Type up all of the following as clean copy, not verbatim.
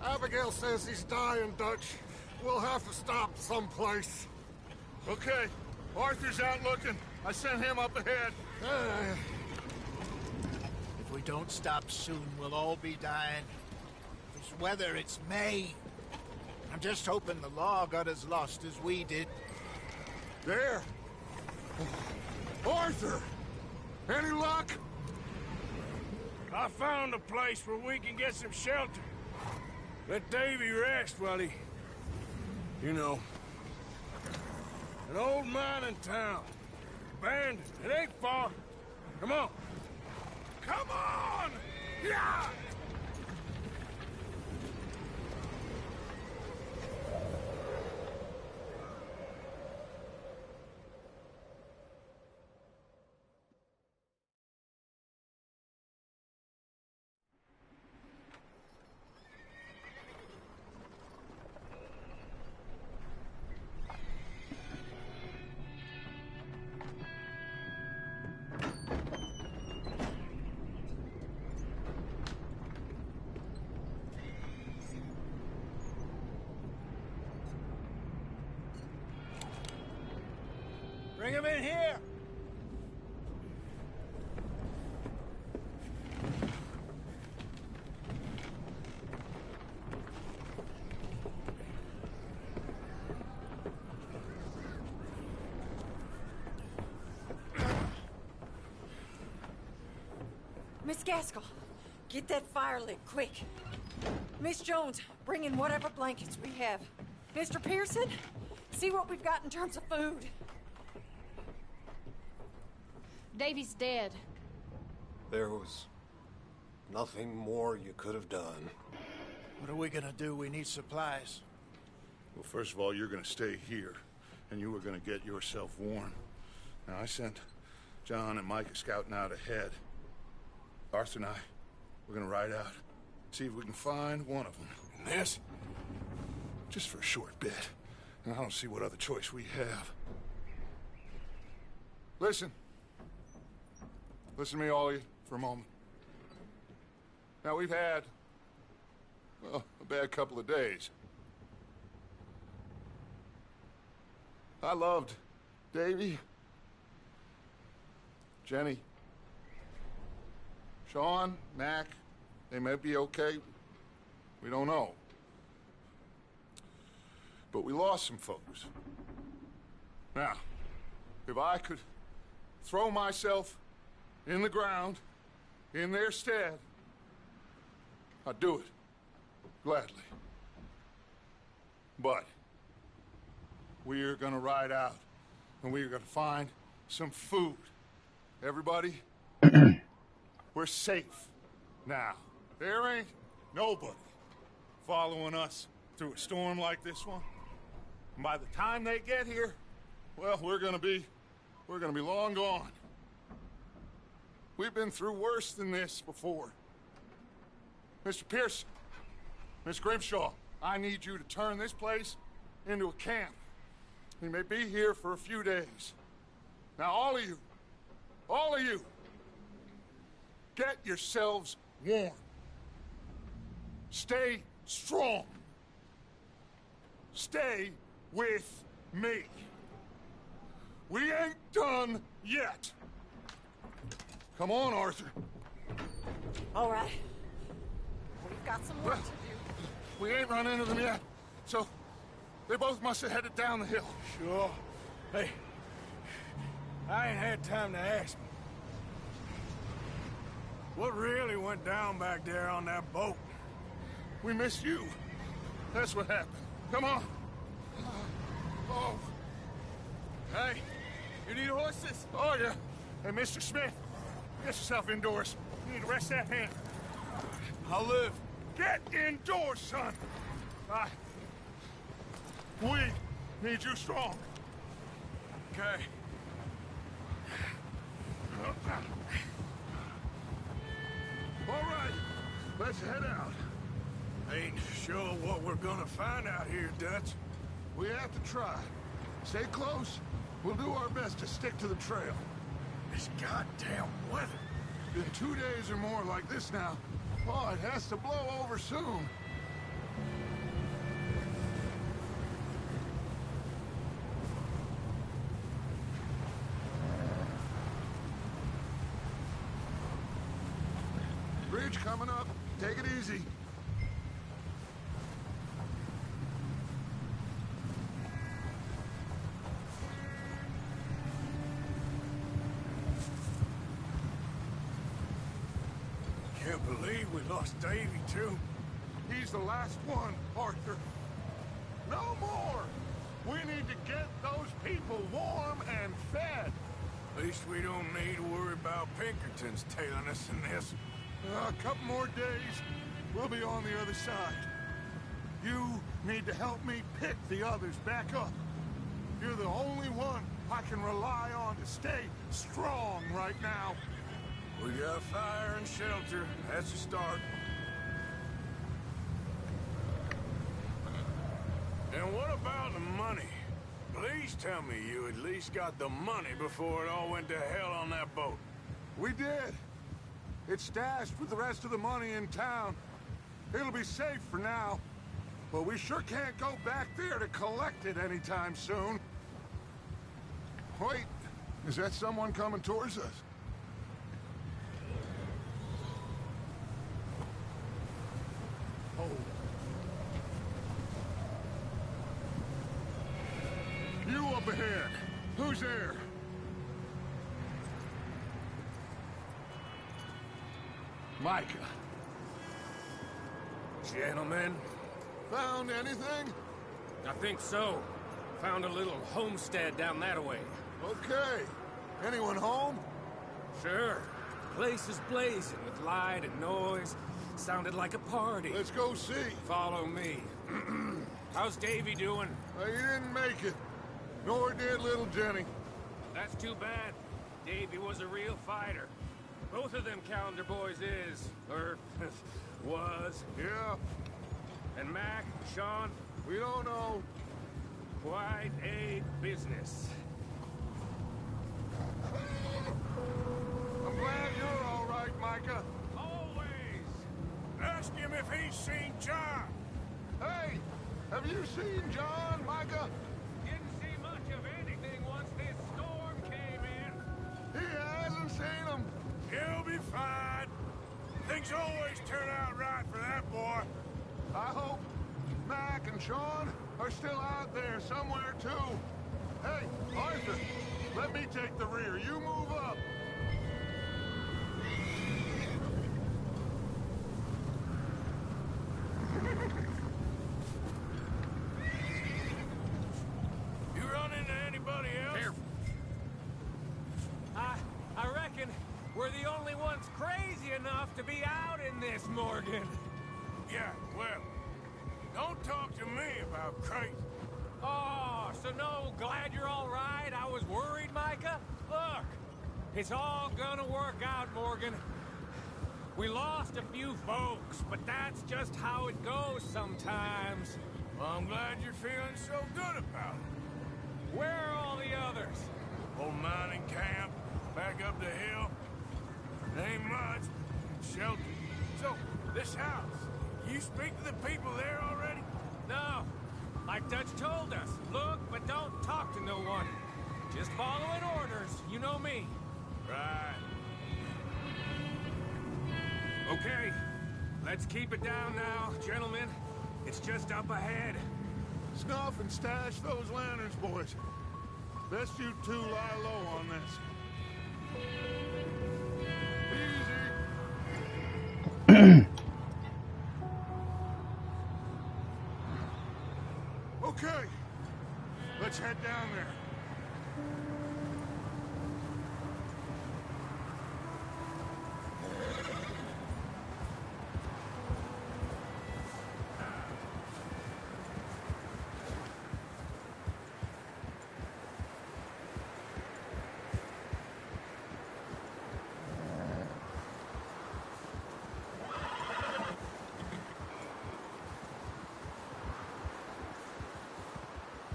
Abigail says he's dying, Dutch. We'll have to stop someplace. Okay. Arthur's out looking. I sent him up ahead. If we don't stop soon, we'll all be dying. This weather, it's May. I'm just hoping the law got as lost as we did. There! Arthur! Any luck? I found a place where we can get some shelter. Let Davy rest while he... You know. An old mining town. Abandoned. It ain't far. Come on. Come on! Yeah! Bring him in here! Miss Gaskell, get that fire lit, quick. Miss Jones, bring in whatever blankets we have. Mr. Pearson, see what we've got in terms of food. Davy's dead. There was nothing more you could have done. What are we gonna do? We need supplies. Well, first of all, you're gonna stay here, and you were gonna get yourself warm. Now, I sent John and Micah scouting out ahead. Arthur and I, we're gonna ride out, see if we can find one of them. And this? Just for a short bit. And I don't see what other choice we have. Listen. Listen to me, all of you, for a moment. Now, we've had, well, a bad couple of days. I loved Davy, Jenny, Sean, Mac. They may be okay. We don't know. But we lost some folks. Now, if I could throw myself in the ground, in their stead, I'd do it, gladly. But we're gonna ride out, and we're gonna find some food. Everybody, we're safe now. There ain't nobody following us through a storm like this one. And by the time they get here, well, we're gonna be long gone. We've been through worse than this before. Mr. Pearson, Miss Grimshaw, I need you to turn this place into a camp. We may be here for a few days. Now, all of you, get yourselves warm. Stay strong. Stay with me. We ain't done yet. Come on, Arthur. All right. We've got some work to do. We ain't run into them yet, so they both must have headed down the hill. Sure. Hey, I ain't had time to ask him. What really went down back there on that boat? We missed you. That's what happened. Come on. Oh. Hey, you need horses? Oh, yeah. Hey, Mr. Smith, get yourself indoors. You need to rest that hand. I'll live. Get indoors, son. We need you strong. Okay. All right, let's head out. Ain't sure what we're gonna find out here, Dutch. We have to try. Stay close. We'll do our best to stick to the trail. This goddamn weather. Been 2 days or more like this now. Oh, it has to blow over soon. bridge coming up. Take it easy. Can't believe we lost Davy, too. He's the last one, Arthur. No more! We need to get those people warm and fed. At least we don't need to worry about Pinkertons tailing us in this. A couple more days, we'll be on the other side. You need to help me pick the others back up. You're the only one I can rely on to stay strong right now. We got fire and shelter. That's a start. And what about the money? Please tell me you at least got the money before it all went to hell on that boat. We did. It's stashed with the rest of the money in town. It'll be safe for now. But we sure can't go back there to collect it anytime soon. Wait, is that someone coming towards us? Oh. You up ahead. Who's there? Micah. Gentlemen, Found anything? I think so. Found a little homestead down that way. Okay. Anyone home? Sure. Place is blazing with light and noise. Sounded like a party. Let's go see. Follow me. How's Davy doing? He didn't make it. Nor did little Jenny. That's too bad. Davy was a real fighter. Both of them calendar boys is, or was. Yeah, And Mac, Sean, we don't know. quite a business. I'm glad you're all right, Micah. Always. Ask him if he's seen John. Hey, have you seen John, Micah? Didn't see much of anything once this storm came in. He hasn't seen him. He'll be fine. Things always turn out right for that boy. I hope Mac and Sean are still out there somewhere, too. Hey, Arthur, let me take the rear. You move up. You run into anybody else? Careful. I reckon we're the only ones crazy enough to be out in this, Morgan. Yeah, well, don't talk to me about crazy. Oh, so no, glad you're all right. I was worried, Micah. Look, it's all gonna work out, Morgan. We lost a few folks, but that's just how it goes sometimes. Well, I'm glad you're feeling so good about it. Where are all the others? Old mining camp, back up the hill. Ain't much. Shelter. So, this house, you speak to the people there already? No. Like Dutch told us, look, but don't talk to no one. Just following orders, you know me. Right. Okay, let's keep it down now, gentlemen. It's just up ahead. Snuff and stash those lanterns, boys. Best you two lie low on this. Easy. Okay, let's head down there.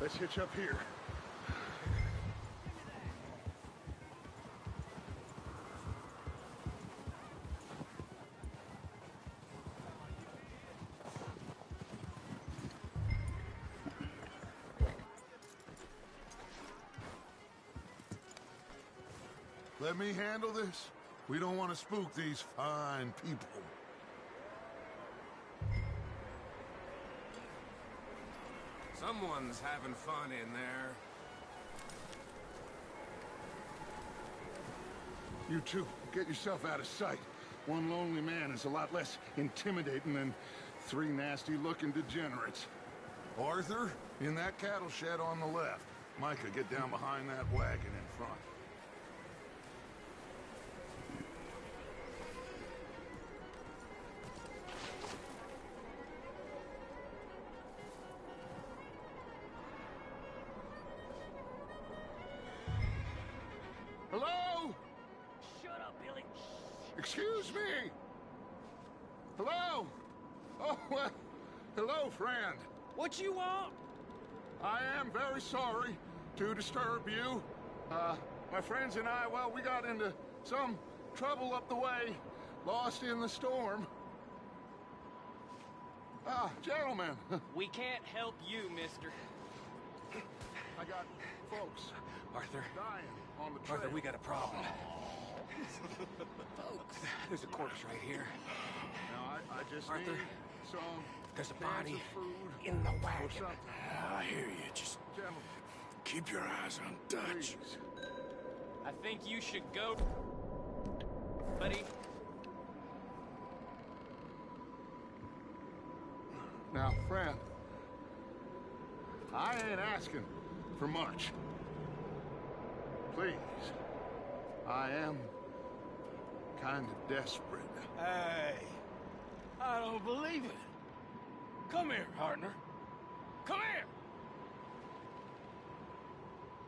Let's hitch up here. Let me handle this. We don't want to spook these fine people. Someone's having fun in there. You two, get yourself out of sight. One lonely man is a lot less intimidating than 3 nasty-looking degenerates. Arthur, in that cattle shed on the left. Micah, get down behind that wagon in front. Hello? Shut up, Billy. Excuse me? Hello? Oh, well, hello, friend. What you want? I am very sorry to disturb you. My friends and I, well, we got into some trouble up the way, lost in the storm. Ah, gentlemen. We can't help you, mister. I got folks Arthur, dying on the trail. Arthur, we got a problem. Folks, there's a corpse right here. Now, I just Arthur, need some there's a cans body of food in the or wagon. something. I hear you. Just Gentlemen, keep your eyes on Dutch. please. I think you should go, buddy. Now, friend, I ain't asking for much. Please, I am kind of desperate. Hey, I don't believe it. Come here, partner. Come here.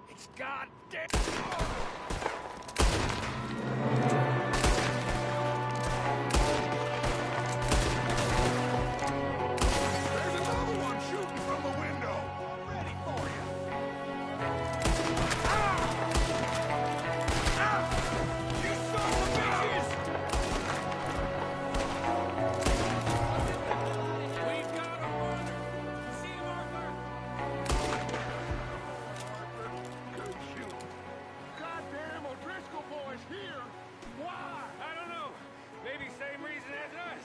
It's goddamn. There's another one shooting from the window. Ready for you. You son of bitches! We've got a runner. See him, Arthur? Good shooting. Goddamn O'Driscoll boys here. Why? I don't know. Maybe same reason as us.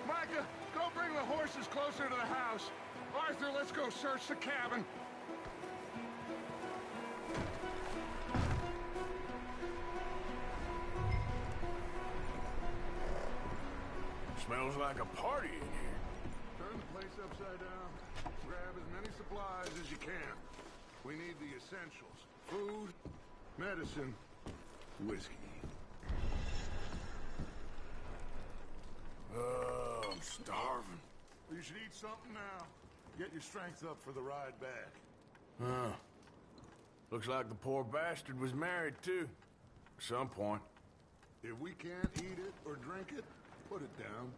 Micah, go bring the horses closer to the house. Arthur, let's go search the cabin. Smells like a party in here. Turn the place upside down. Grab as many supplies as you can. We need the essentials. Food, medicine, whiskey. I'm starving. You should eat something now. Get your strength up for the ride back. Huh. Looks like the poor bastard was married, too. At some point. If we can't eat it or drink it, put it down.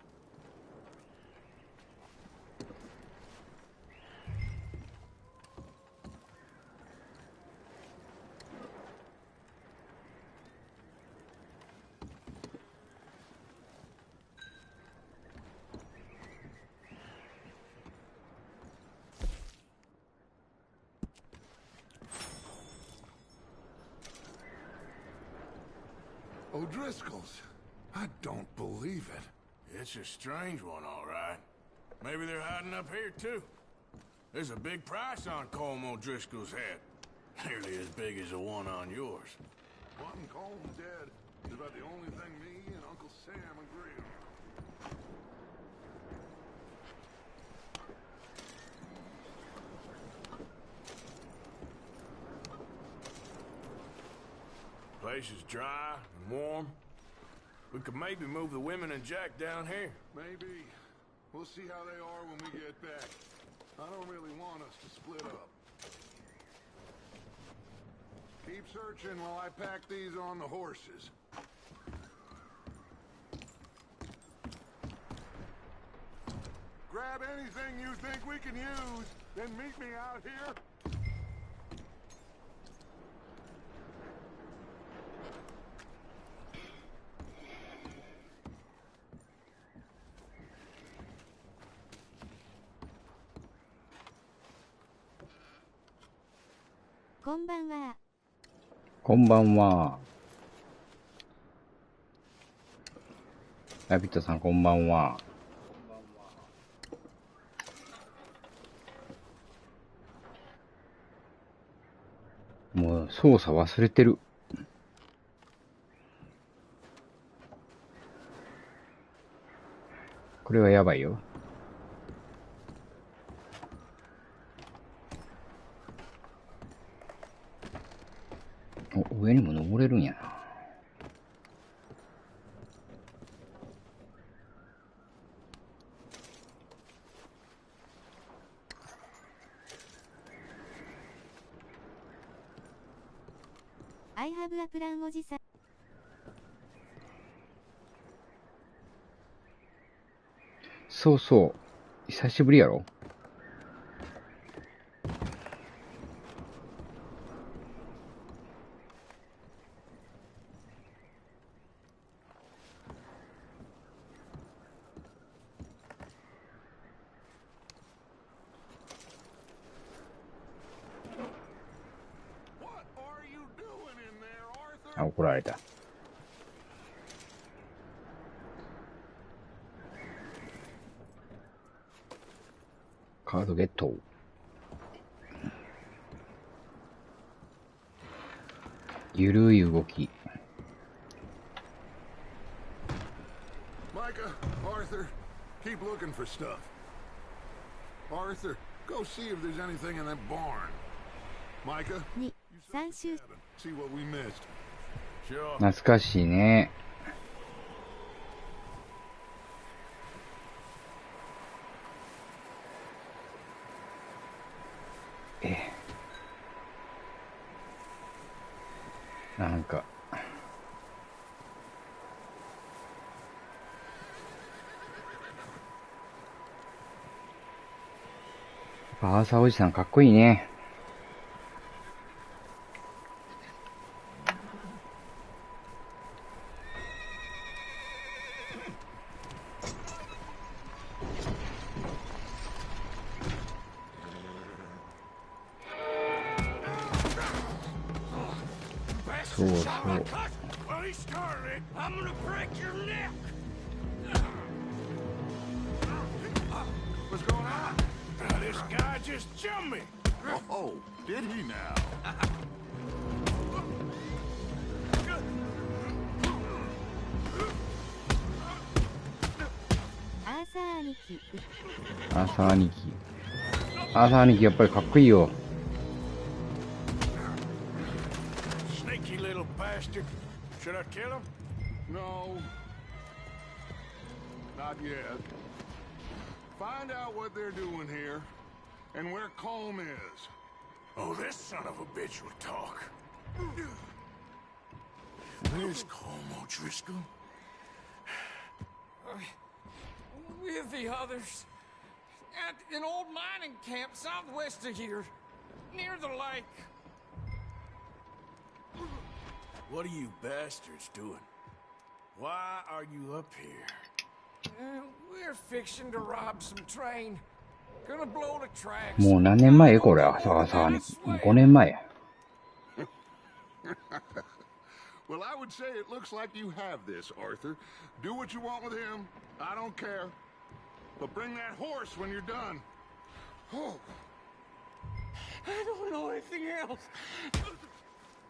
O'Driscoll's. I don't believe it. It's a strange one, all right. Maybe they're hiding up here, too. There's a big price on Colm O'Driscoll's head. Nearly as big as the one on yours. Wanting Colm dead is about the only thing me and Uncle Sam agree on. Place is dry and warm. We could maybe move the women and Jack down here. Maybe. We'll see how they are when we get back. I don't really want us to split up. Keep searching while I pack these on the horses. Grab anything you think we can use, then meet me out here.こんばんは。こんばんは。ラビットさんこんばんは。もう操作忘れてる。これはやばいよ。お、上にも登れるんやな。I have a plan おじさん。そうそう。久しぶりやろ。あ、怒られた。カードゲット。ゆるい動き。Micah, Arthur, keep looking for stuff. Arthur, go see if there's anything in that barn. Micah, 2、3週。 see what we missed. Sure. 懐かしいね。なんかアーサーおじさんかっこいいね。そうそう。What's going on? This guy just jumped me. Oh, did he now? アーサー兄貴。アーサー兄貴。アーサー兄貴やっぱりかっこいいよ。Sneaky little bastard. Should I kill him? No. Not yet. Find out what they're doing here and where Colm is. Oh, this son of a bitch will talk. Where's Colm O'Driscoll? With the others. At an old mining camp southwest of here. Near the lake. What are you bastards doing? Why are you up here? We're fixing to rob some train. Gonna blow the tracks. もう何年前これ、アーサー兄貴。もう5年前や。Well, I would say it looks like you have this, Arthur. Do what you want with him. I don't care. But bring that horse when you're done. Oh. I don't know anything else.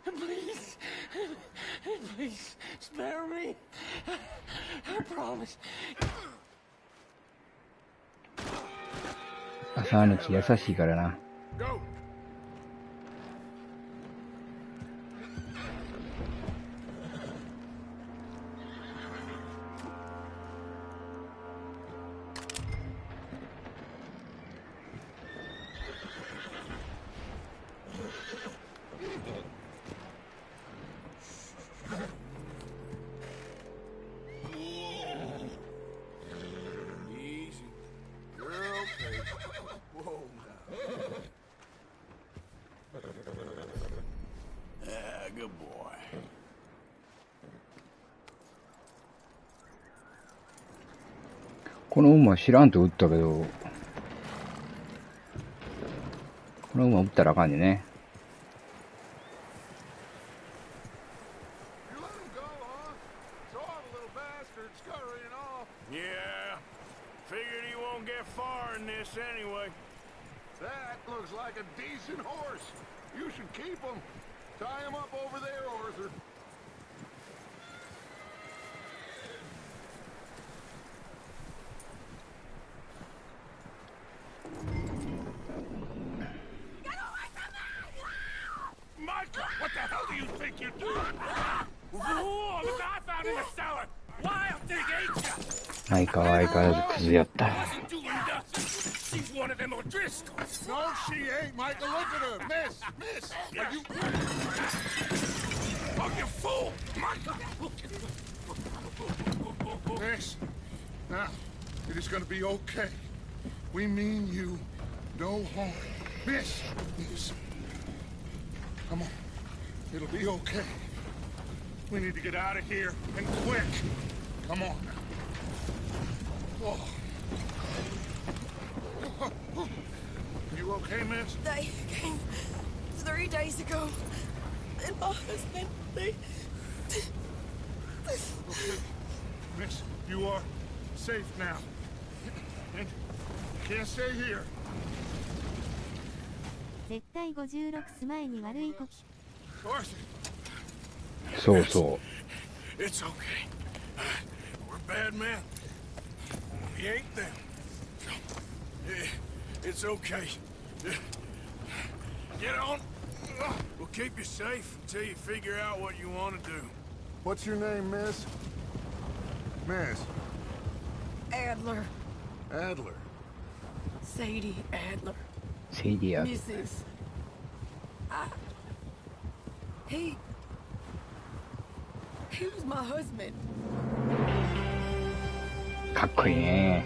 Please. Please, spare me. I promise. アーサー兄貴優しいからな。Go. この馬知らんと撃ったけど、この馬撃ったらあかんでね。You let him go, huh? So all the little bastards scurrying off. Yeah. Figured he won't get far in this anyway. That looks like a decent horse. You should keep him. Tie him up over there, Arthur. Micah, what the hell do you think you're doing? Whoa, look what I found in the cellar. Wild thing, ain't ya? 相変わらずクズやった。 Wasn't doing nothing. She's one of them O'Driscolls. No, she ain't, Micah. Look at her. Miss. Are you... Oh, you fool! Micah! Miss, now, it is gonna be okay. We mean you no harm. Miss. Come on. It'll be okay. We need to get out of here, and quick. Come on now. Whoa. You okay, miss? They came 3 days ago. And my husband, they... Okay. Miss, you are safe now. And you can't stay here. 絶対56ス前に悪いこと。そうそう。 It's okay. We're bad men. We ain't them. It's okay. Get on. We'll keep you safe until you figure out what you want to do. What's your name, miss? Miss? Adler. Adler. Sadie Adler. Sadie Adler. Mrs. He was my husband. かっこいいね。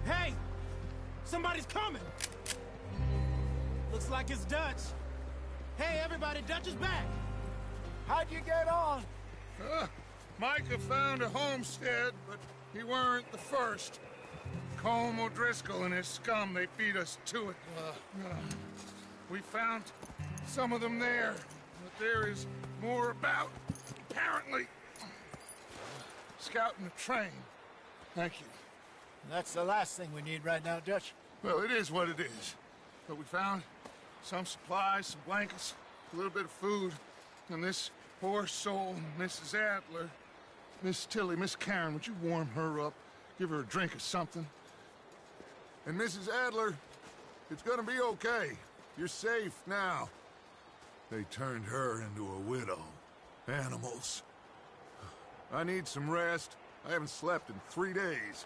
Hey! Somebody's coming! Looks like it's Dutch. Hey, everybody, Dutch is back! How'd you get on? Micah found a homestead, but he weren't the first. Colm O'Driscoll and his scum, they beat us to it. We found some of them there, but there is more about, apparently. Scouting the train. Thank you. That's the last thing we need right now, Dutch. Well, it is what it is. But we found some supplies, some blankets, a little bit of food, and this poor soul, Mrs. Adler, Miss Tilly, Miss Karen, would you warm her up? Give her a drink or something? And Mrs. Adler, it's gonna be okay. You're safe now. They turned her into a widow. Animals. I need some rest. I haven't slept in 3 days.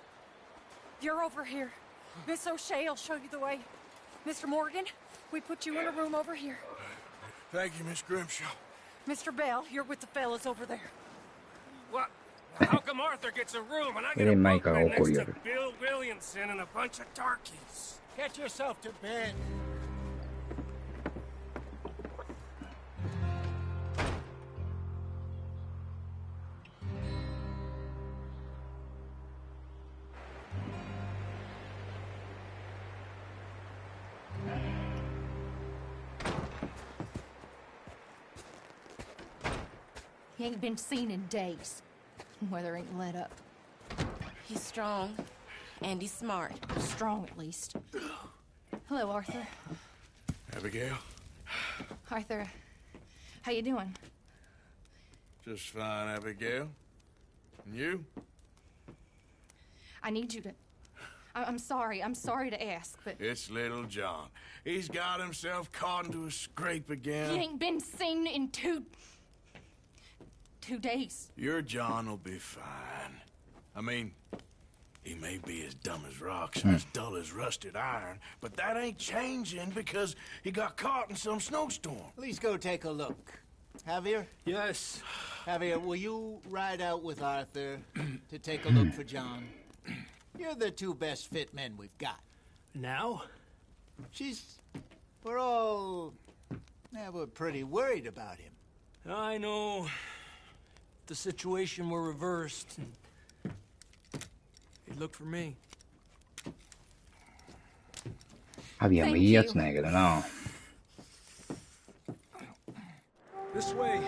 You're over here. Miss O'Shea will show you the way. Mr. Morgan, we put you in a room over here. Thank you, Miss Grimshaw. Mr. Bell, you're with the fellas over there. What? How come Arthur gets a room and I get a Micah bunk bedが怒 next り to よる。 Bill Williamson and a bunch of darkies? Get yourself to bed. He ain't been seen in days. Weather ain't let up. He's strong, and he's smart. Strong, at least. Hello, Arthur. Abigail? Arthur, how you doing? Just fine, Abigail. And you? I need you to... I'm sorry to ask, but... It's little John. He's got himself caught into a scrape again. He ain't been seen in 2 days. Your John will be fine. I mean, he may be as dumb as rocks and as dull as rusted iron, but that ain't changing because he got caught in some snowstorm. Please go take a look. Javier? Yes. Javier, will you ride out with Arthur to take a look for John? You're the 2 best fit men we've got. Now? We're all... we're pretty worried about him. I know. The situation were reversed. He looked for me. ハビアもいいやつなんやけどな。This way.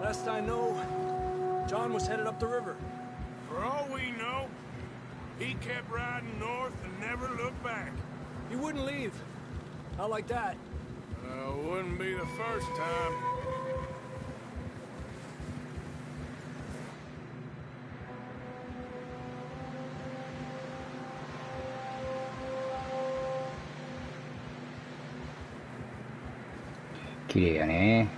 Last I know, John was headed up the river. For all we know, he kept riding north and never looked back. He wouldn't leave. Not like that. Wouldn't be the first time.綺麗やね。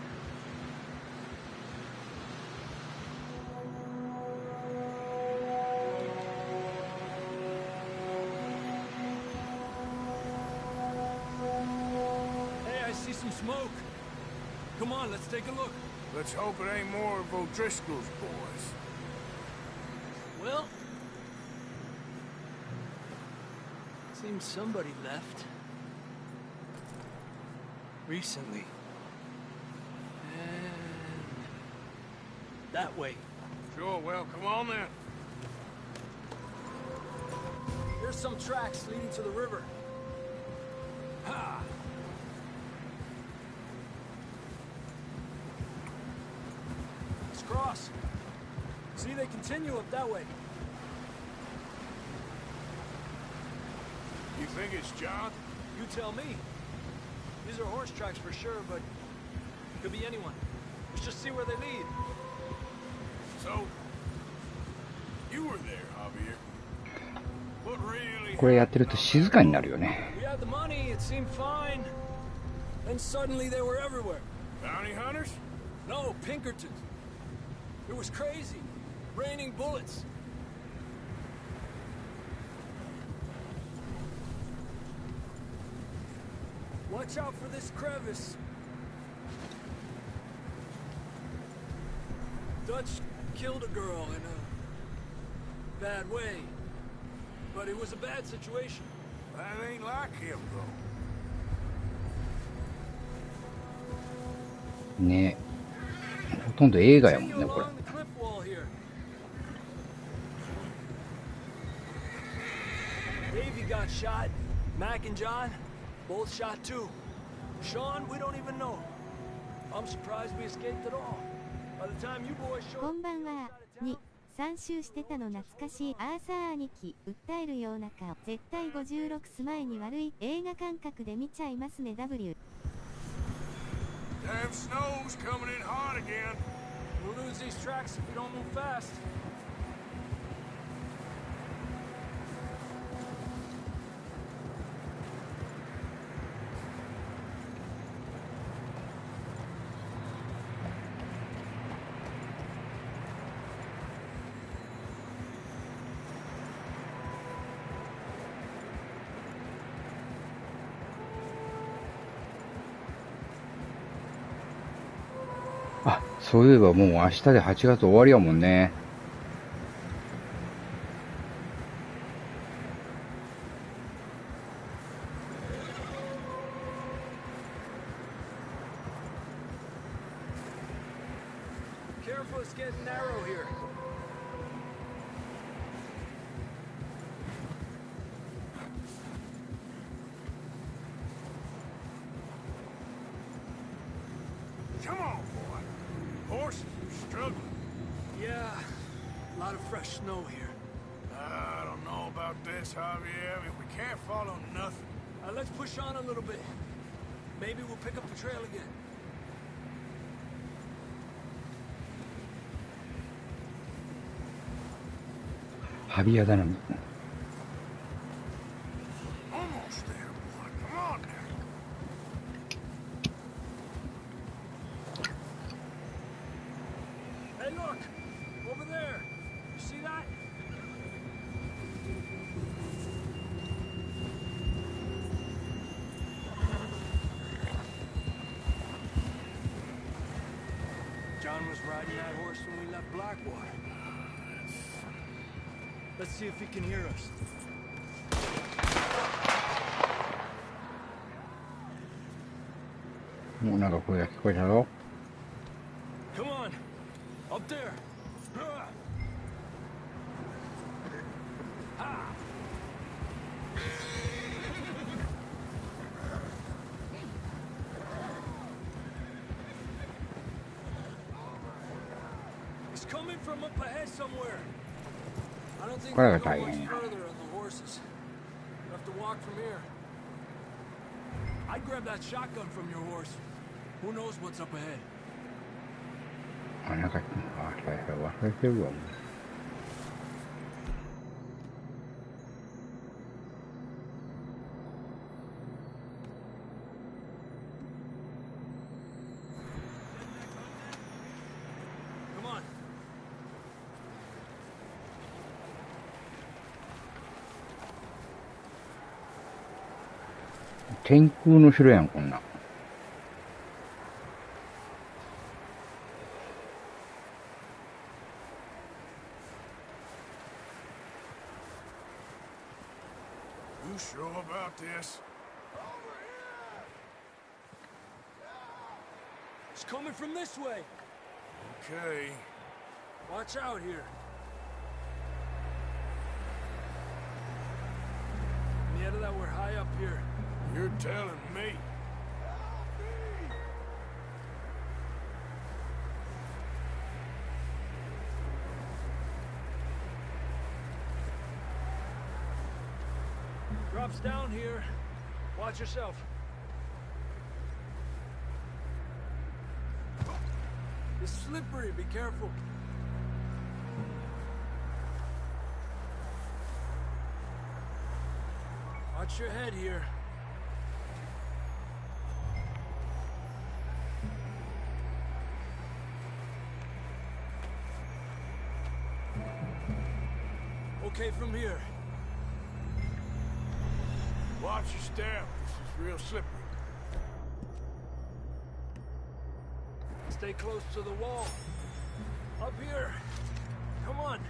Smoke. Come on, let's take a look. Let's hope it ain't more of O'Driscoll's boys. Well, seems somebody left. Recently. And that way. Sure, well, come on then. There's some tracks leading to the river. Ha! Cross. See, they continue up that way. You think it's John? You tell me. These are horse tracks for sure, but could be anyone. Let's just see where they lead. So, you were there, Javier. What really? これやってると静かになるよね。We had the money, it seemed fine. Then suddenly they were everywhere. Bounty hunters? No, Pinkertons. It was crazy. Raining bullets. Watch out for this crevice. Dutch killed a girl in a bad way. But it was a bad situation. That ain't like him, though. ね。ほとんど映画やもんね、これ。Davey got shot. Mac and John, both shot too. Sean, we don't even know. I'm surprised we escaped at all. By the time you boys showed こんばんは。に、3周してたの懐かしいアーサー兄貴、訴えるような顔。絶対56ス前に悪い映画感覚で見ちゃいますね W。Damn snow's coming in hard again. We'll lose these tracks if we don't move fast. Ah, あ、そういえばもう明日で8月終わりやもんね。Careful, it's getting narrow here. Come on, boy. Horses are struggling. Yeah, a lot of fresh snow here. I don't know about this, Javier. We can't follow nothing. Let's push on a little bit. Maybe we'll pick up the trail again. Javierだな。Almost there, boy. Come on now. Hey, look! Over there! You see that? John was riding that horse when we left Blackwater. Let's see if he can hear us. Come on, up there. coming from up ahead somewhere. I don't think Where we'll are go they? much further on the horses. We'll have to walk from here. I'd grab that shotgun from your horse. Who knows what's up ahead? なんか忘れてるわ。Come on. 天空の城やんこんなん。You sure about this? It's coming from this way. Okay. Watch out here. Nieta, that we're high up here. You're telling me. Drops down here. Watch yourself. It's slippery. Be careful. Watch your head here. Okay from here. Watch your step. This is real slippery. Stay close to the wall. Up here. Come on.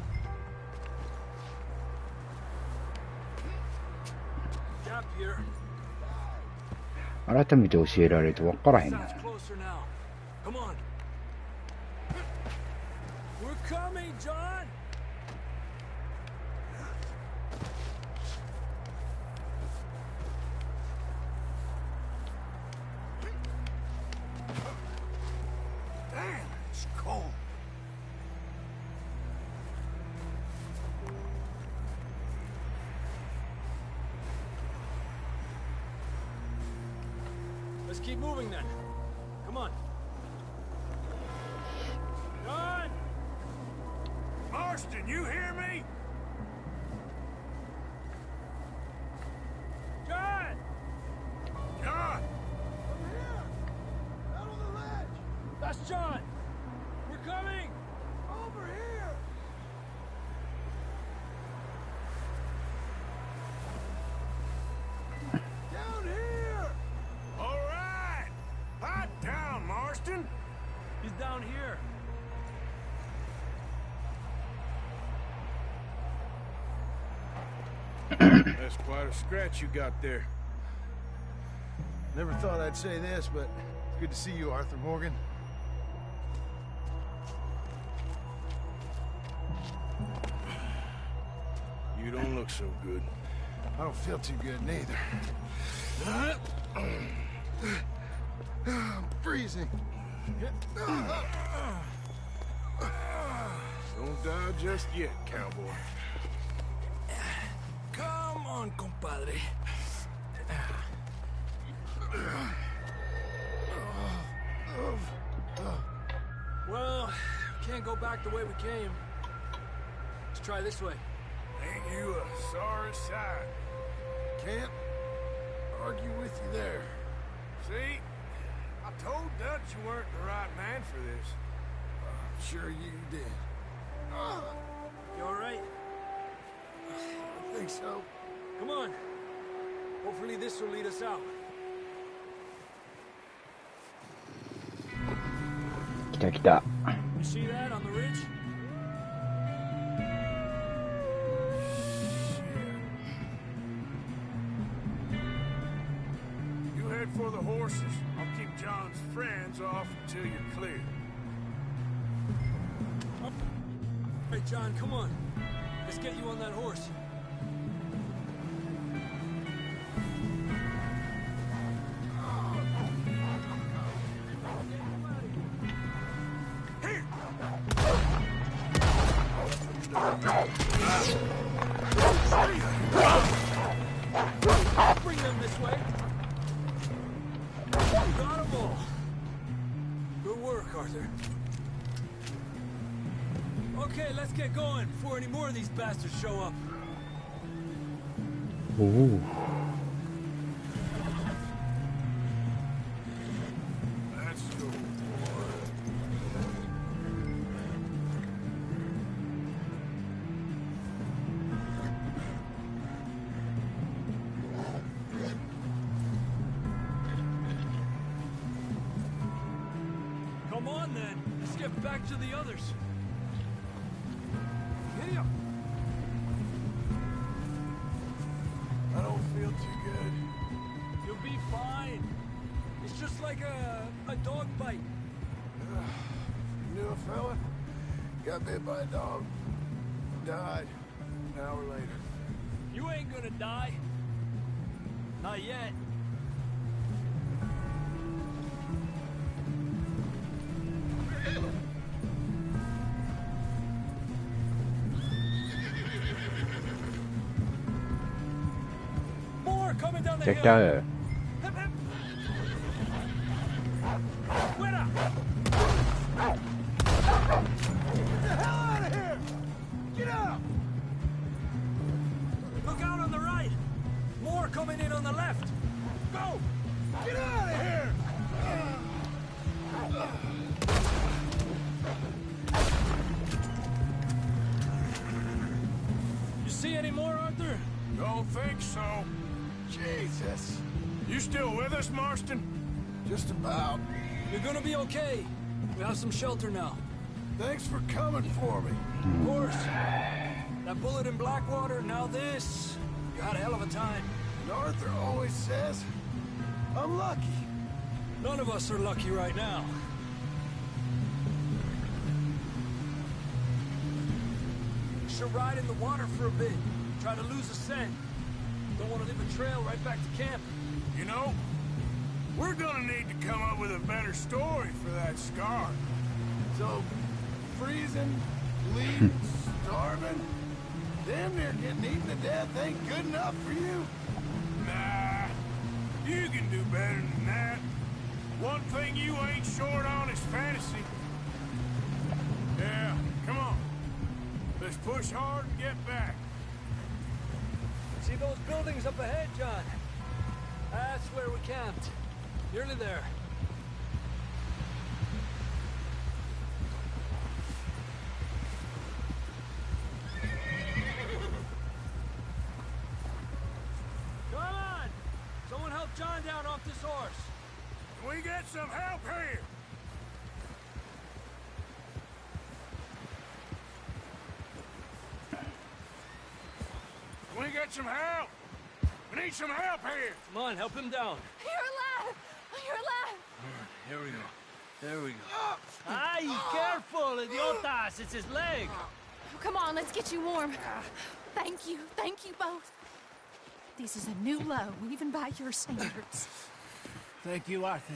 Gap here. 改めて教えられると分からへんな。 Sounds closer now. Come on. We're coming, John. Damn, it's cold. Let's keep moving then. Come on. John! Marston, you hear me? John! John! Over here! Out on the ledge! That's John! We're coming! Over here! Down here! All right! Pipe down, Marston! He's down here. That's quite a scratch you got there. Never thought I'd say this, but it's good to see you, Arthur Morgan. You don't look so good. I don't feel too good neither. I'm freezing. Don't die just yet, cowboy. Come on, compadre. Well, can't go back the way we came. Let's try this way. Ain't you a sorry sight? Can't argue with you there. See? I told Dutch you weren't the right man for this. Sure you did. You all right? I think so. Come on. Hopefully this will lead us out. 来た来た。 You see that on the ridge? You head for the horses. I'll keep John's friends off until you're clear. All right, John, come on. Let's get you on that horse. This way. Got 'em all. Good work, Arthur. Okay, let's get going before any more of these bastards show up. Ooh. Let's go. Come on, then. Let's get back to the others. Here. I don't feel too good. You'll be fine. It's just like a dog bite. Knew a fella? Got bit by a dog. Died an hour later. You ain't gonna die. Not yet. More coming down the Check hill. out. Fuera! Get the hell out of here! Get out! Look out on the right. More coming in on the left. Go! Get out of here! You see any more, Arthur? Don't think so. Jesus. You still with us, Marston? Just about. You're gonna be okay. We have some shelter now. Thanks for coming for me. Of course. That bullet in Blackwater, now this. You had a hell of a time. And Arthur always says, I'm lucky. None of us are lucky right now. We should ride in the water for a bit. Try to lose a scent. Don't want to leave a trail right back to camp. You know, we're gonna need to come up with a better story for that scar. So, freezing, bleeding, starving, damn near getting eaten to death ain't good enough for you? Nah, you can do better than that. One thing you ain't short on is fantasy. Yeah, come on. Let's push hard and get back. See those buildings up ahead, John? That's where we camped. Nearly there. Come on! Someone help John down off this horse. Can we get some help here? Can we get some help? We need some help here. Come on, help him down. You're alive! You're alive! Here we go. There we go. Ay, careful, idiotas! It's his leg. Oh, come on, let's get you warm. Thank you both. This is a new low, even by your standards. Thank you, Arthur.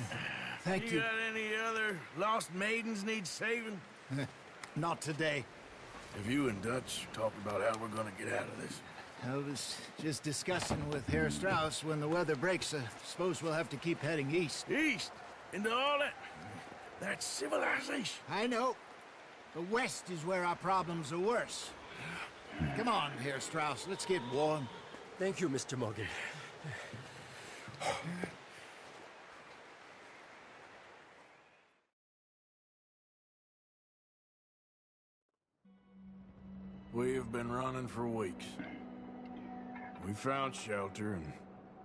Thank you. Got any other lost maidens need saving? Not today. Have you and Dutch talked about how we're gonna get out of this? I was just discussing with Herr Strauss when the weather breaks. I suppose we'll have to keep heading east. East? Into all that civilization? I know. The west is where our problems are worse. Come on, Herr Strauss. Let's get warm. Thank you, Mr. Morgan. We have been running for weeks. We found shelter and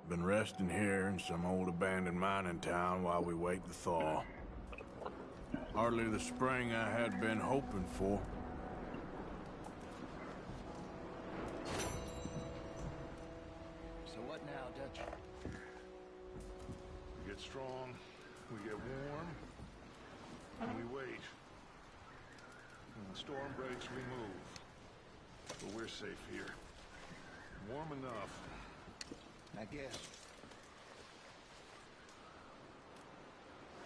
been resting here in some old abandoned mining town while we wait the thaw. Hardly the spring I had been hoping for. So what now, Dutch? We get strong, we get warm, and we wait. When the storm breaks, we move. But we're safe here. Warm enough. I guess.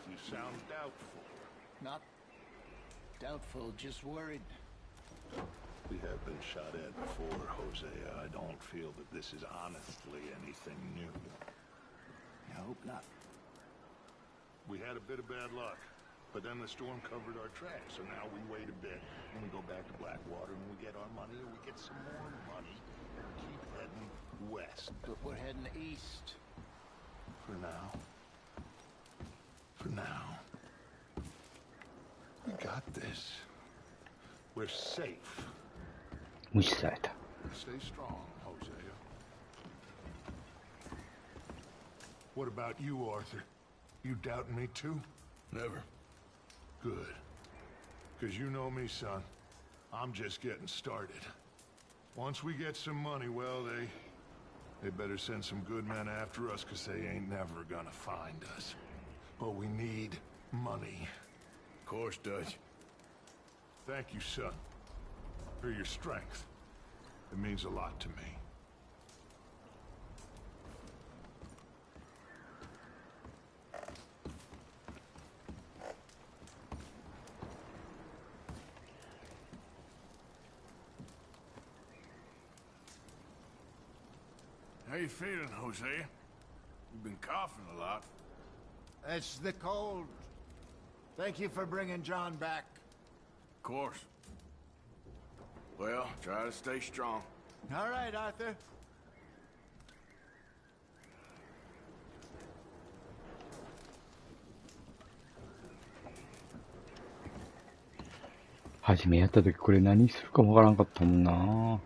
You sound doubtful. Not doubtful, just worried. We have been shot at before, Hosea. I don't feel that this is honestly anything new. I hope not. We had a bit of bad luck, but then the storm covered our tracks, so now we wait a bit, and we go back to Blackwater, and we get our money, or we get some more money, and keep heading west. But we're heading east. For now. For now. We got this. We're safe. 無視された。 Stay strong, Hosea. What about you, Arthur? You doubting me too? Never. Good. Because you know me, son. I'm just getting started. Once we get some money, well, they better send some good men after us, because they ain't never gonna find us. But we need money. Of course, Dutch. Thank you, son, for your strength. It means a lot to me. How you feeling, Hosea? You've been coughing a lot. It's the cold. Thank you for bringing John back. Of course. Well, try to stay strong. All right, Arthur. 初めやった時これ何するかもわからんかったもんな。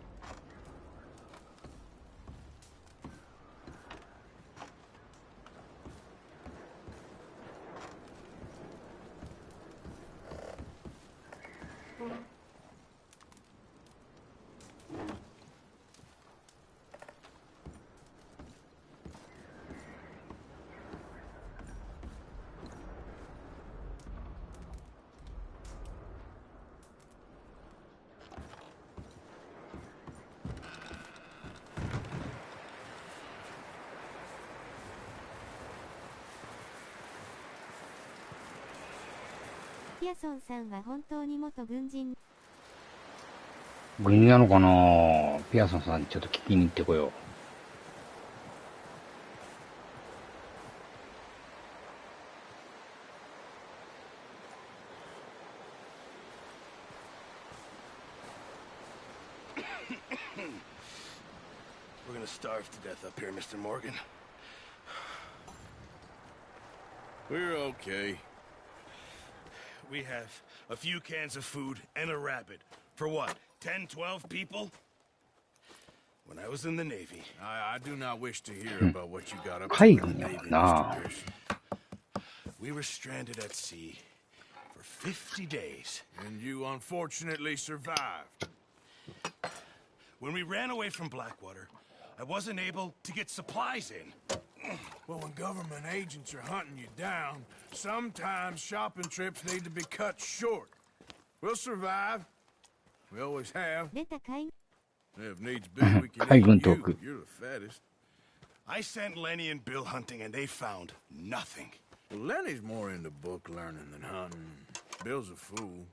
ピアソンさんは本当に元軍人。軍人なのかな。ピアソンさんちょっと聞きに行ってこよう。We're gonna starve to death up here, Mr. Morgan. We're okay. We have a few cans of food and a rabbit. For what, 10, 12 people? When I was in the Navy, I do not wish to hear about what you got up to in the Navy, Mr. Pearson. We were stranded at sea for 50 days. And you unfortunately survived. When we ran away from Blackwater, I wasn't able to get supplies in. Well, when government agents are hunting you down, sometimes shopping trips need to be cut short. We'll survive. We always have. If needs be, we can eat you. You're the fattest. I sent Lenny and Bill hunting, and they found nothing. Well, Lenny's more into book learning than hunting. Bill's a fool.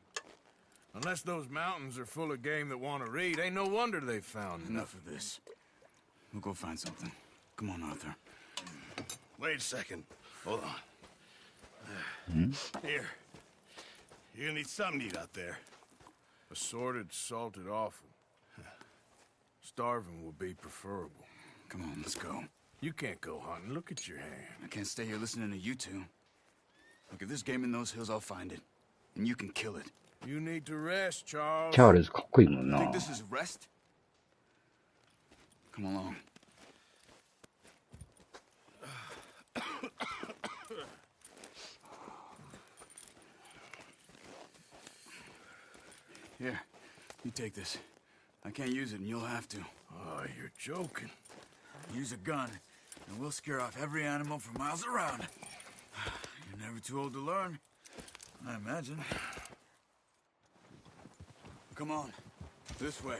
Unless those mountains are full of game that want to read, ain't no wonder they found Enough of this. We'll go find something. Come on, Arthur. Wait a second. Hold on. Here. You're gonna need something to eat out there. Assorted, salted offal. Starving will be preferable. Come on, let's go. You can't go hunting. Look at your hand. I can't stay here listening to you two. Look, if there's game in those hills, I'll find it. And you can kill it. You need to rest, Charles. チャールズかっこいいもんな。 Think this is rest? Come along. Here, you take this. I can't use it, and you'll have to. Oh, you're joking. Use a gun, and we'll scare off every animal for miles around. You're never too old to learn, I imagine. Come on, this way.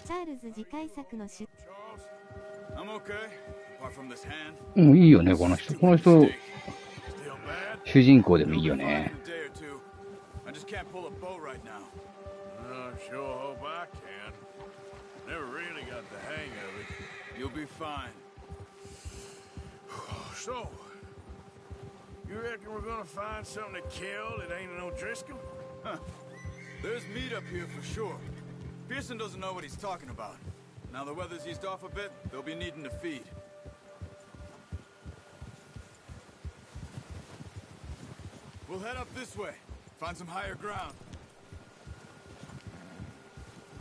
チャールズ次回作の出 I'm okay, apart from this hand. うん、いいよね、この人。この人、主人公でもいいよね。I just can't pull a boat right now. Sure hope I can. Never really got the hang of it. You'll be fine. So, you reckon we're gonna find something to kill that ain't no Driscoll? Huh. There's meat up here for sure. Pearson doesn't know what he's talking about. Now the weather's eased off a bit, they'll be needing to feed. We'll head up this way. Find some higher ground.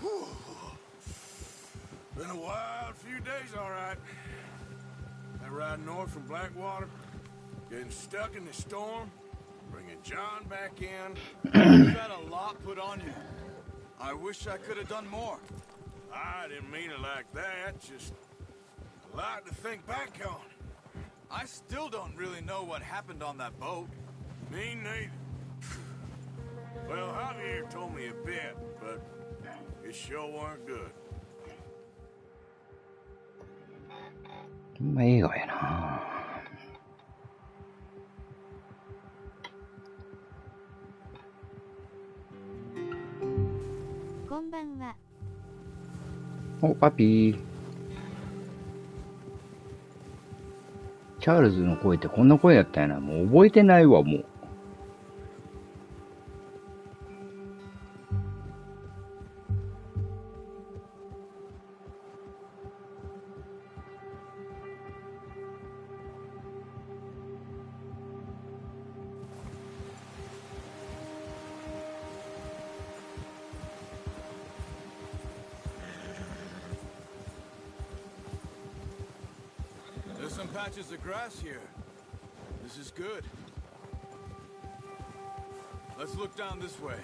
Whew. Been a wild few days, all right. That ride north from Blackwater, getting stuck in the storm, bringing John back in. You've had a lot put on you. I wish I could have done more. I didn't mean it like that, just a lot to think back on. I still don't really know what happened on that boat. Me neither. Well, Javier told me a bit, but it sure weren't good. まあ映画やな。こんばんは。お、パピー。チャールズの声ってこんな声だったよな。もう覚えてないわ、もう。There's some patches of grass here. This is good. Let's look down this way.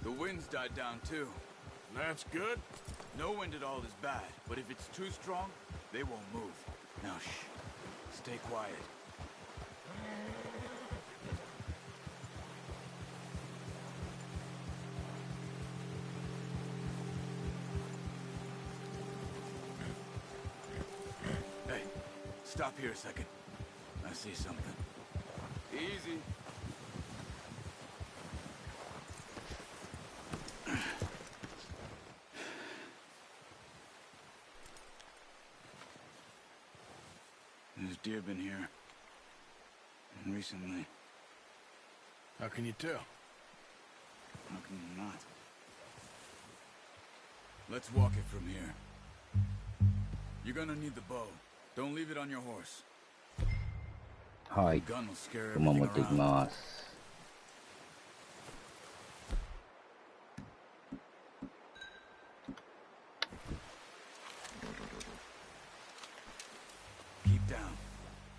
The wind's died down too. That's good. No wind at all is bad, but if it's too strong, they won't move. Now shh. Stay quiet. Hey, stop here a second. I see something. Easy. There's deer been here. And recently. How can you tell? How can you not? Let's walk it from here. You're gonna need the bow. Don't leave it on your horse. はい。 Gun will scare 馬 everything 持っていき around. ます。Keep down.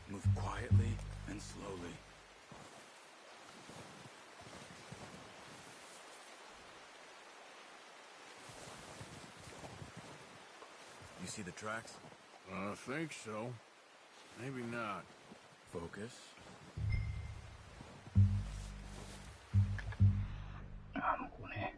Move quietly and slowly. You see the tracks? I think so. Maybe not. Focus. あ、もうここね。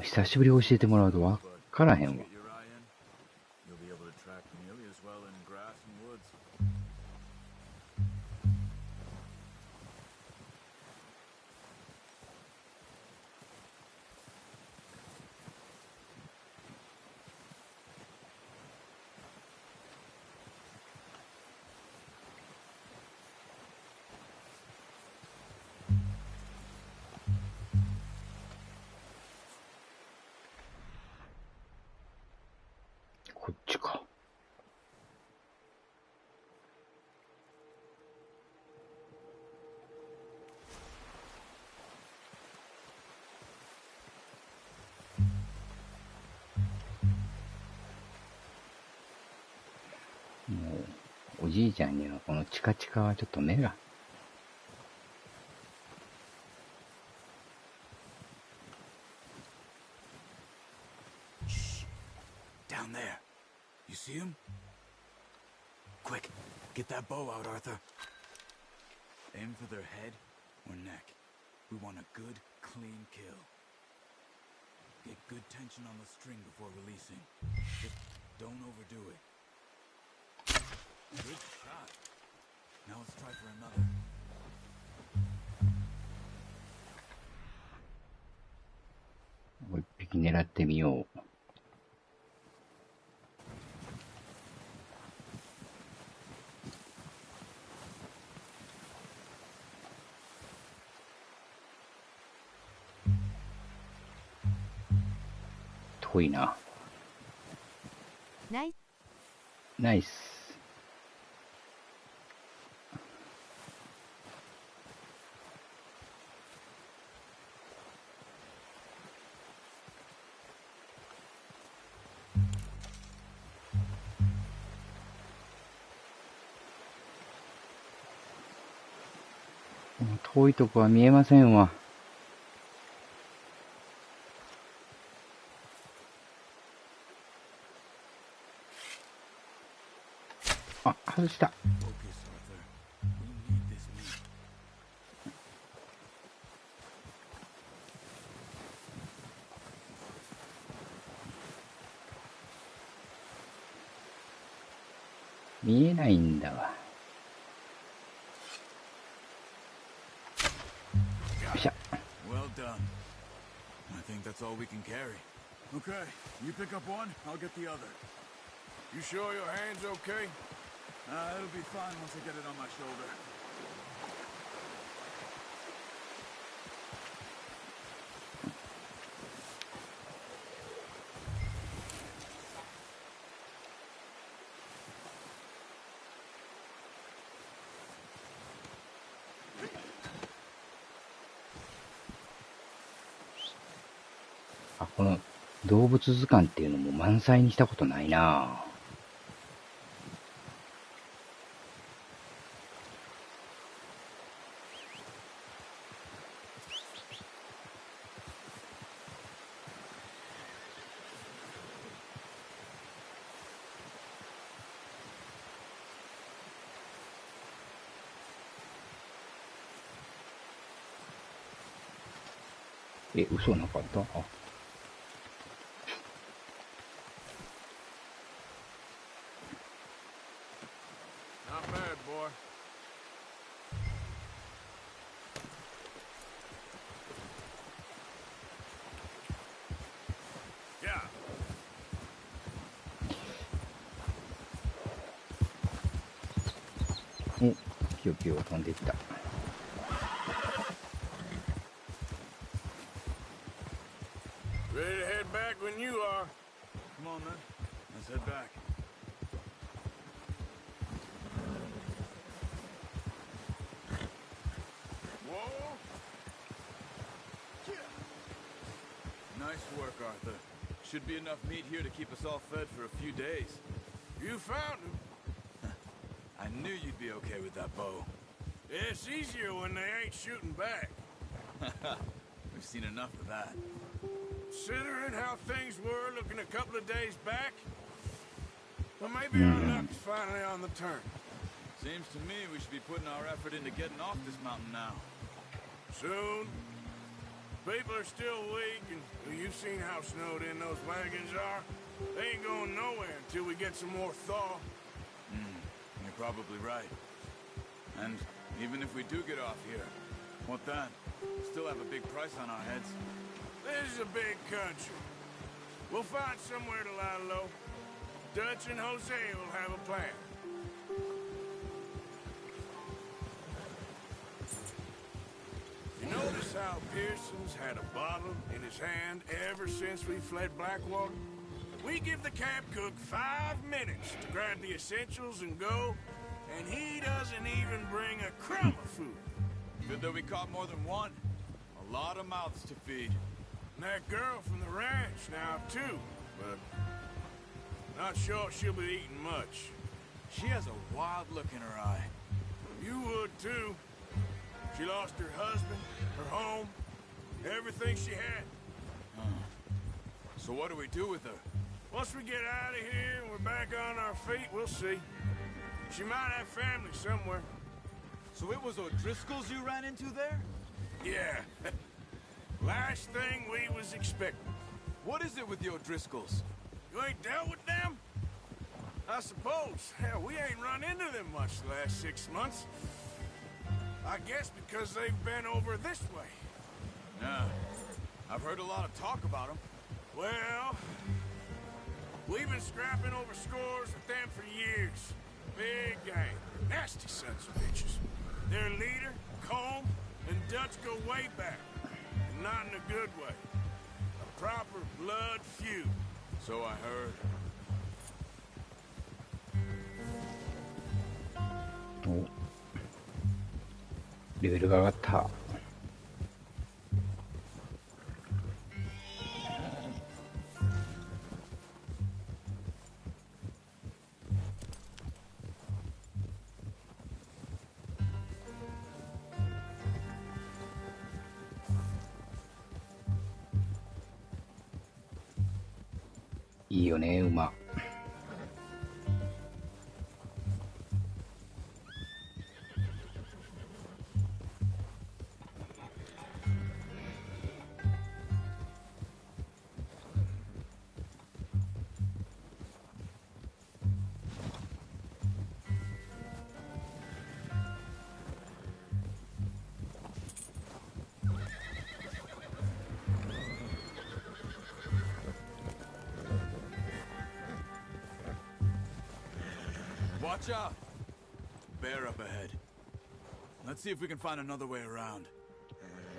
久しぶりに教えてもらうとわからへんわ。 Get your eye in. You'll be able to track nearly as well in grass and woods.こっちか。もう、おじいちゃんにはこのチカチカはちょっと目が。Down there. You see him? Quick, get that bow out, Arthur. Aim for their head or neck. We want a good, clean kill. Get good tension on the string before releasing. Just don't overdo it. Good shot. Now let's try for another.もう一匹狙ってみよう。遠いな。ナイス。ナイス。遠いとこは見えませんわ。あ、外した。見えないんだわ。Well done. I think that's all we can carry. Okay, you pick up one, I'll get the other. You sure your hand's okay? It'll be fine once I get it on my shoulder. あ、この動物図鑑っていうのも満載にしたことないな。嘘なかった？あ。Not bad, boy. Yeah. お、ピヨピヨ飛んでいった。Ready to head back when you are. Come on, then. Let's head back. Whoa! Nice work, Arthur. Should be enough meat here to keep us all fed for a few days. You found him. I knew you'd be okay with that bow. It's easier when they ain't shooting back. We've seen enough of that. Considering how things were looking a couple of days back, well, maybe our luck's finally on the turn. Seems to me we should be putting our effort into getting off this mountain now. Soon. People are still weak, and well, you've seen how snowed in those wagons are. They ain't going nowhere until we get some more thaw. You're probably right. And even if we do get off here, what then? We still have a big price on our heads. This is a big country. We'll find somewhere to lie low. Dutch and Jose will have a plan. You notice how Pearson's had a bottle in his hand ever since we fled Blackwater? We give the camp cook 5 minutes to grab the essentials and go, and he doesn't even bring a crumb of food. Good that we caught more than one. A lot of mouths to feed. And that girl from the ranch now, too, but not sure she'll be eating much. She has a wild look in her eye. You would, too. She lost her husband, her home, everything she had. So what do we do with her? Once we get out of here and we're back on our feet, we'll see. She might have family somewhere. So it was O'Driscoll's you ran into there? Yeah. Last thing we was expecting. What is it with the O'Driscolls? You ain't dealt with them? I suppose. Hell, we ain't run into them much the last 6 months. I guess because they've been over this way. Nah. I've heard a lot of talk about them. Well, we've been scrapping over scores with them for years. Big gang. Nasty sons of bitches. Their leader, Combe, and Dutch go way back. And not in a good way. A proper blood feud. So I heard. お、レベルが上がった。いいよね、馬。Watch out! Bear up ahead. Let's see if we can find another way around.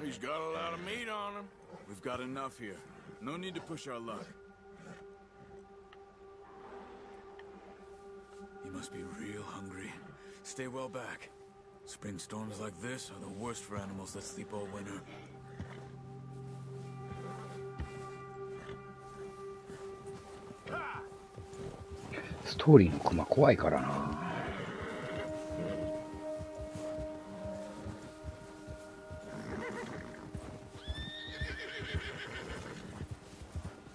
He's got a lot of meat on him. We've got enough here. No need to push our luck. You must be real hungry. Stay well back. Spring storms like this are the worst for animals that sleep all winter. Ah! ストーリーのクマ怖いからな。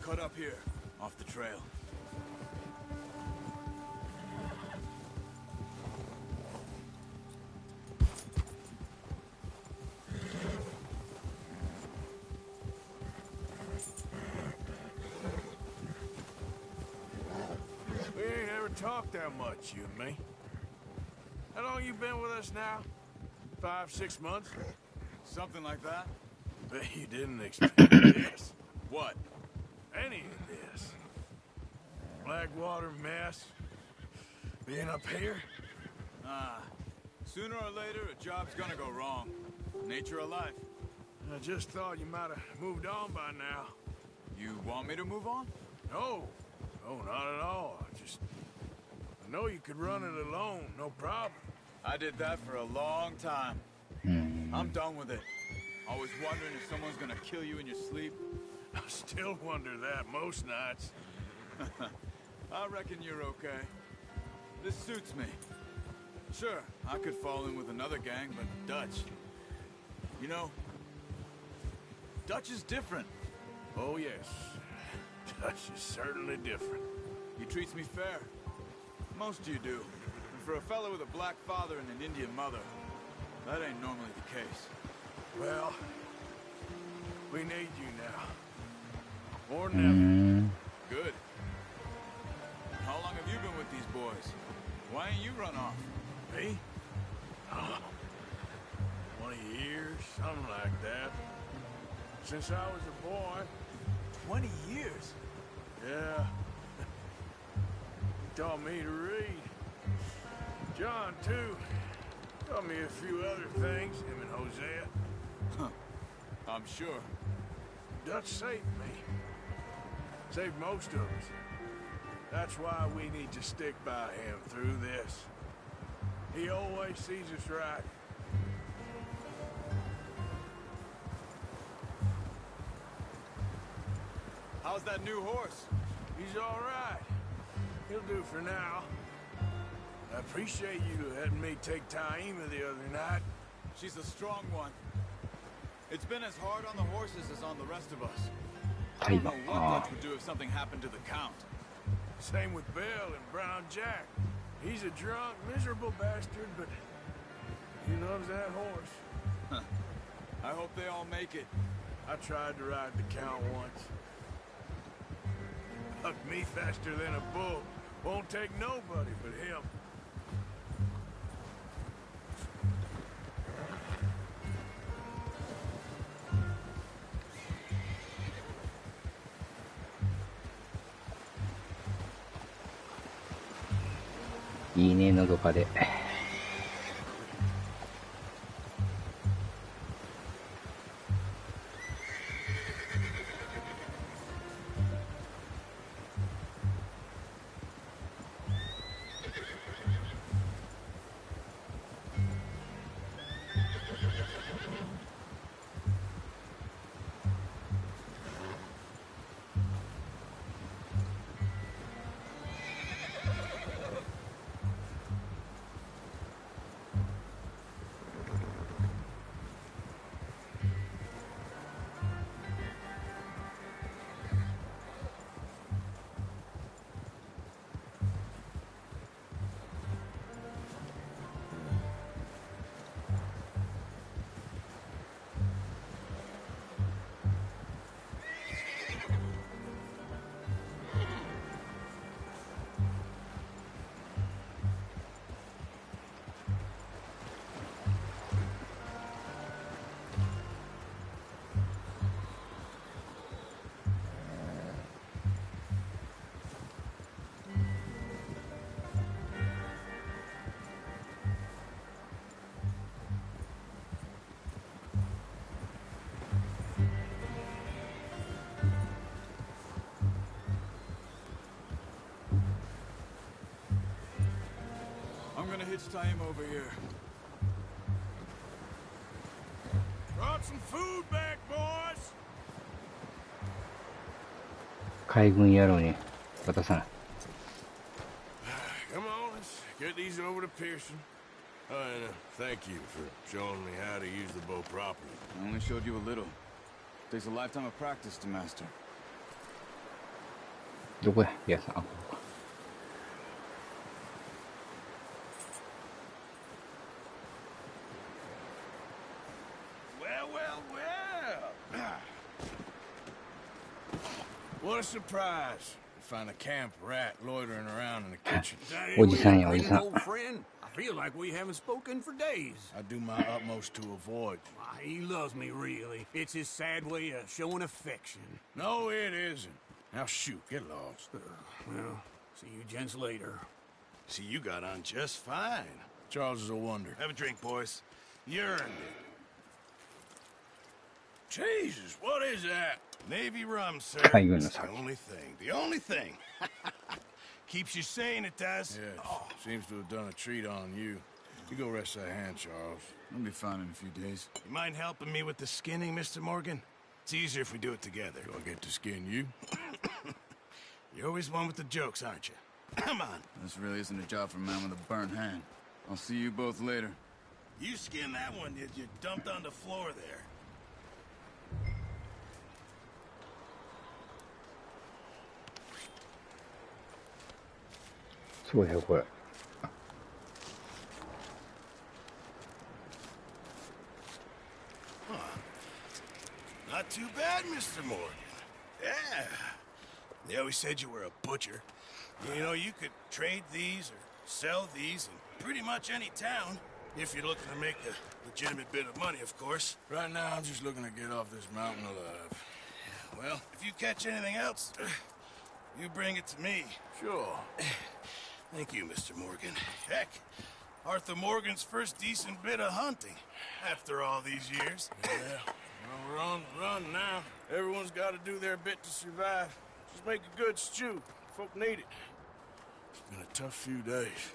Cut up here, off the trail. Talk that much, you and me. How long you been with us now? 5, 6 months? Something like that. Bet you didn't expect this. What? Any of this. Blackwater mess. Being up here? Sooner or later, a job's gonna go wrong. Nature of life. I just thought you might have moved on by now. You want me to move on? No. No, not at all. I know you could run it alone, no problem. I did that for a long time. I'm done with it. Always wondering if someone's gonna kill you in your sleep. I still wonder that most nights. I reckon you're okay. This suits me. Sure, I could fall in with another gang, but Dutch... You know, Dutch is different. Oh, yes. Dutch is certainly different. He treats me fair. Most of you do. And for a fellow with a black father and an Indian mother, that ain't normally the case. Well, we need you now. More than ever. Good. How long have you been with these boys? Why ain't you run off? Me? 20 years, something like that. Since I was a boy. 20 years? Yeah. Taught me to read. John, too. Taught me a few other things, him and Hosea. Huh. I'm sure. Dutch saved me. Saved most of us. That's why we need to stick by him through this. He always sees us right. How's that new horse? He's all right. He'll do for now. I appreciate you letting me take Taima the other night. She's a strong one. It's been as hard on the horses as on the rest of us. I don't know what Dutch would do if something happened to the Count. Same with Bill and Brown Jack. He's a drunk, miserable bastard, but you loves that horse. Huh. I hope they all make it. I tried to ride the Count once. Bucked me faster than a bull. Won't take nobody but him.いいね、のどかで。I'm gonna hitch tie him over here. Brought some food back, boys. 海軍野郎に渡さない。Come on, let's get these over to Pearson. And thank you for showing me how to use the bow properly. I only showed you a little. Takes a lifetime of practice to master. どこや、いやさん。あ、ここか。What a surprise to find a camp rat loitering around in the kitchen. おじさんや、おじさん。 Old friend, I feel like we haven't spoken for days. I do my utmost to avoid. He loves me, really. It's his sad way of showing affection. No, it isn't. Now shoot, get lost. Well, see you gents later. See, you got on just fine. Charles is a wonder. Have a drink, boys. You earned it. Jesus, what is that? Navy rum, sir. It's the only thing. The only thing. Keeps you sane, it does. Yes. Oh. Seems to have done a treat on you. You go rest that hand, Charles. I'll be fine in a few days. You mind helping me with the skinning, Mr. Morgan? It's easier if we do it together. Do I get to skin you? You're always one with the jokes, aren't you? Come on. This really isn't a job for a man with a burnt hand. I'll see you both later. You skinned that one, did you? Dumped on the floor there. そうや、これ。Not too bad, Mr. Morgan. Yeah. They always said you were a butcher. You know, you could trade these or sell these in pretty much any town. If you're looking to make a legitimate bit of money, of course. Right now, I'm just looking to get off this mountain alive. Well, if you catch anything else, you bring it to me. Sure. Thank you, Mr. Morgan. Heck, Arthur Morgan's first decent bit of hunting after all these years. Yeah. Well, we're on the run now. Everyone's got to do their bit to survive. Just make a good stew. Folk need it. It's been a tough few days.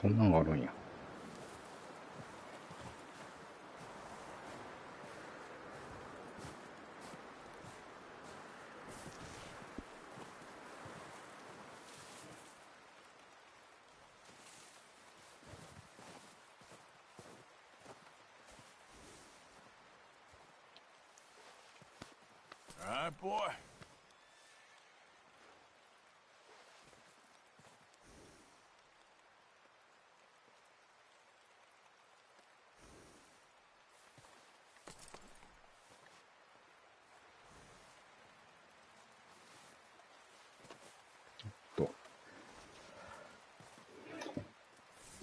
そんなんがあるんや。All right, boy.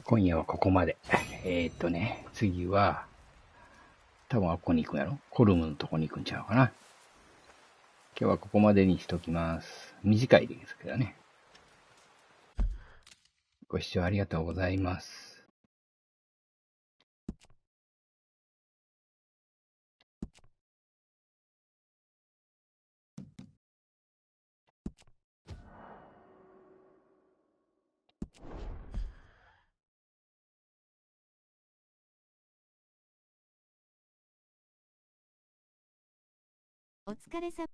今夜はここまで。次は、多分あっこに行くんやろ？コルムのとこに行くんちゃうかな。今日はここまでにしときます。短いですけどね。ご視聴ありがとうございます。お疲れ様。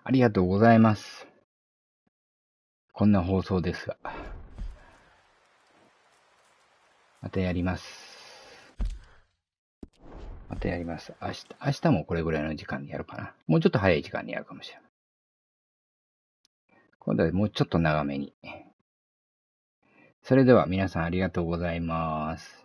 ありがとうございます。こんな放送ですが。またやります。またやります。明日もこれぐらいの時間でやるかな。もうちょっと早い時間にやるかもしれない。今度はもうちょっと長めに。それでは皆さんありがとうございます。